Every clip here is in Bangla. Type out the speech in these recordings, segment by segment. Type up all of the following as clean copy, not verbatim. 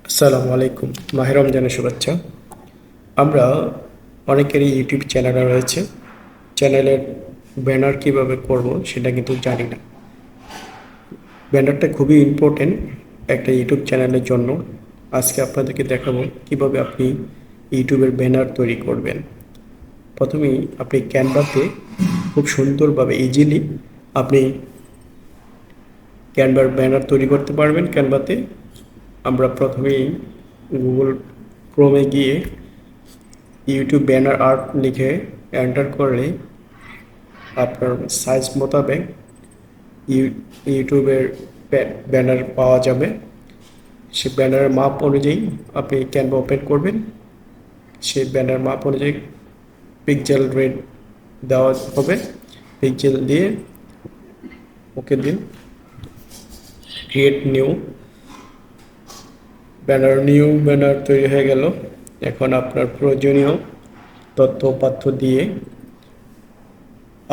আসসালামু আলাইকুম। মাহে রমজানের শুভেচ্ছা। আমরা অনেকেরই ইউটিউব চ্যানেল রয়েছে। চ্যানেলের ব্যানার কিভাবে করব সেটা কিন্তু জানি না। ব্যানারটা খুবই ইম্পর্টেন্ট একটা ইউটিউব চ্যানেলের জন্য। আজকে আপনাদেরকে দেখাবো কিভাবে আপনি ইউটিউবের ব্যানার তৈরি করবেন। প্রথমেই আপনি ক্যানভাতে খুব সুন্দরভাবে ইজিলি আপনি ক্যানভার ব্যানার তৈরি করতে পারবেন ক্যানভাতে। আমরা প্রথমেই গুগল ক্রোমে গিয়ে ইউটিউব ব্যানার আর্ট লিখে এন্টার করলে আপনার সাইজ মোতাবেক ইউটিউবের ব্যানার পাওয়া যাবে। সে ব্যানারের মাপ অনুযায়ী আপনি ক্যানভা ওপেন করবেন। সেই ব্যানার মাপ অনুযায়ী পিক্সেল রেট দেওয়া হবে। পিক্সেল দিয়ে ওকে দিন। ক্রিয়েট নিউ ব্যানার তৈরি হয়ে গেল। এখন আপনার প্রয়োজনীয় তথ্য উপাত্ত দিয়ে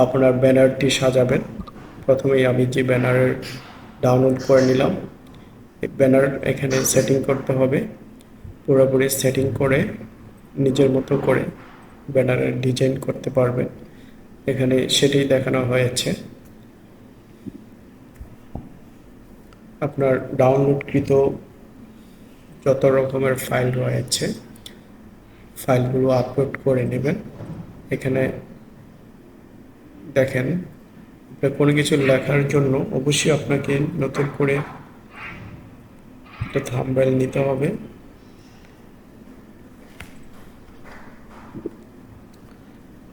আপনার ব্যানারটি সাজাবেন। প্রথমেই আমি যে ব্যানারের ডাউনলোড করে নিলাম, এই ব্যানার এখানে সেটিং করতে হবে। পুরোপুরি সেটিং করে নিজের মতো করে ব্যানারের ডিজাইন করতে পারবেন। এখানে সেটাই দেখানো হয়েছে। আপনার ডাউনলোডকৃত যত রকমের ফাইল রয়েছে ফাইলগুলো আপলোড করে নেবেন। এখানে দেখেন, কোনো কিছু লেখার জন্য অবশ্যই আপনাকে নতুন করে একটা থাম্বনেল নিতে হবে।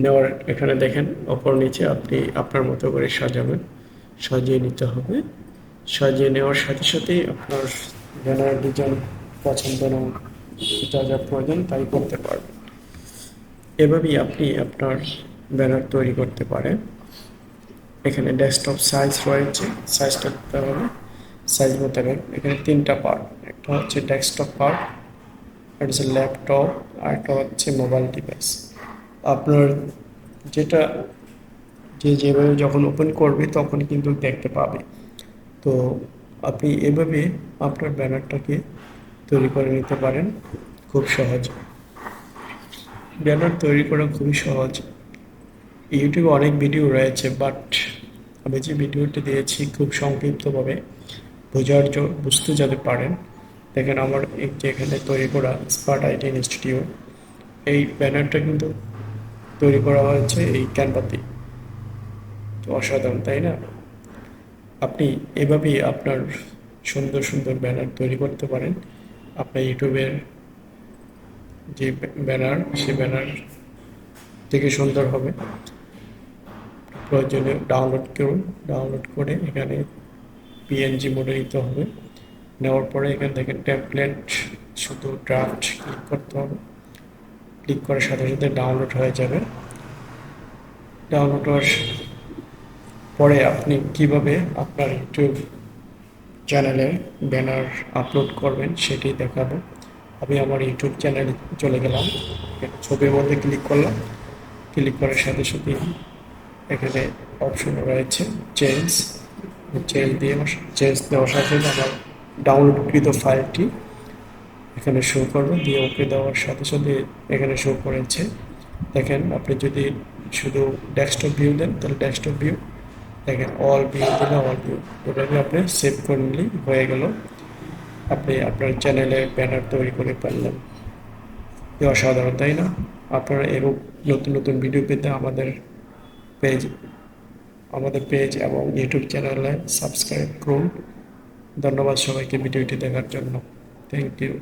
নেওয়ার এখানে দেখেন অপর নিচে আপনি আপনার মতো করে সাজাবেন, সাজিয়ে নিতে হবে। সাজিয়ে নেওয়ার সাথে সাথেই আপনার ব্যানার ডিজাইন পছন্দ যা যা প্রয়োজন তাই করতে পারবেন। এভাবেই আপনি আপনার ব্যানার তৈরি করতে পারেন। এখানে ডেস্কটপ সাইজ রয়েছে, সাইজটা দিতে হবে সাইজ মোতাবেক। এখানে তিনটা পার্ট, একটা হচ্ছে ডেস্কটপ পার্ট, একটা হচ্ছে ল্যাপটপ, আর একটা হচ্ছে মোবাইল ডিভাইস। আপনার যেটা যেভাবে যখন ওপেন করবে তখন কিন্তু দেখতে পাবে। তো আপনি এভাবে আপনার ব্যানারটাকে তৈরি করে নিতে পারেন খুব সহজে। ব্যানার তৈরি করা খুবই সহজ। ইউটিউবে অনেক ভিডিও রয়েছে, বাট আমি যে ভিডিওটি দিয়েছি খুব সংক্ষিপ্তভাবে বুঝতে যাতে পারেন। দেখেন আমার এই যে এখানে তৈরি করা স্মার্ট আইটি ইনস্টিটিউট, এই ব্যানারটা কিন্তু তৈরি করা হয়েছে এই ক্যানভাতে। তো অসাধারণ, তাই না? আপনি এভাবেই আপনার সুন্দর সুন্দর ব্যানার তৈরি করতে পারেন। আপনার ইউটিউবের যে ব্যানার, সে ব্যানার থেকে সুন্দর হবে। প্রয়োজনে ডাউনলোড করুন, ডাউনলোড করে এখানে পিএনজি মোডে নিতে হবে। নেওয়ার পরে এখান থেকে টেমপ্লেট শুধু ড্রাফট ক্লিক করতে হবে। ক্লিক করার সাথে সাথে ডাউনলোড হয়ে যাবে। ডাউনলোড হওয়ার পরে আপনি কিভাবে আপনার ইউটিউব চ্যানেলে ব্যানার আপলোড করবেন সেটি দেখাবো। আমি আমার ইউটিউব চ্যানেলে চলে গেলাম, ছবির মধ্যে ক্লিক করলাম। ক্লিক করার সাথে সাথে এখানে অপশন রয়েছে চেঞ্জ। চেঞ্জ দেওয়ার সাথে সাথে আমার ডাউনলোডকৃত ফাইলটি এখানে শো করবে। দিয়ে ওকে দেওয়ার সাথে সাথে এখানে শো করেছে। দেখেন, আপনি যদি শুধু ডেস্কটপ ভিউ দেন তাহলে ডেস্কটপ ভিউ, দেখেন অল ভিউ দিলে অল ভিউ। ওটাকে আপনি সেভ করে নিলেই হয়ে গেল। আপনি আপনার চ্যানেলে ব্যানার তৈরি করে পারলেন। অসাধারণ, তাই না? আপনারা এরকম নতুন নতুন ভিডিও পেতে পেজ আমাদের পেজ এবং ইউটিউব চ্যানেলে সাবস্ক্রাইব করুন। ধন্যবাদ সবাইকে ভিডিওটি দেখার জন্য। Thank you.